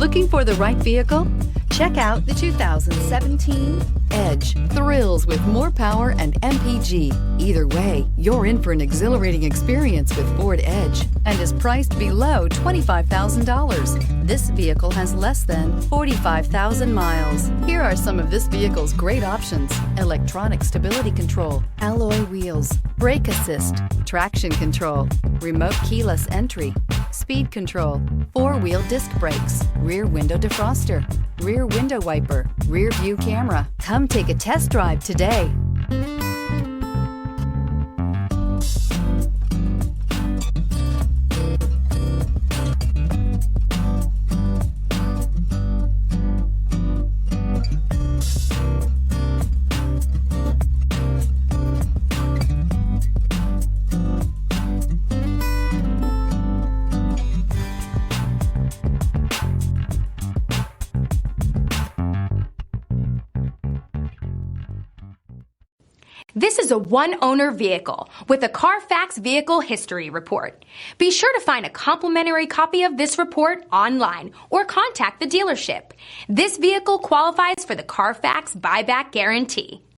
Looking for the right vehicle? Check out the 2017 Edge. Thrills with more power and MPG. Either way, you're in for an exhilarating experience with Ford Edge and is priced below $25,000. This vehicle has less than 45,000 miles. Here are some of this vehicle's great options: electronic stability control, alloy wheels, brake assist, traction control, remote keyless entry, speed control, four-wheel disc brakes, rear window defroster, rear window wiper, rear view camera. Come take a test drive today. This is a one-owner vehicle with a CARFAX Vehicle History Report. Be sure to find a complimentary copy of this report online or contact the dealership. This vehicle qualifies for the CARFAX Buyback Guarantee.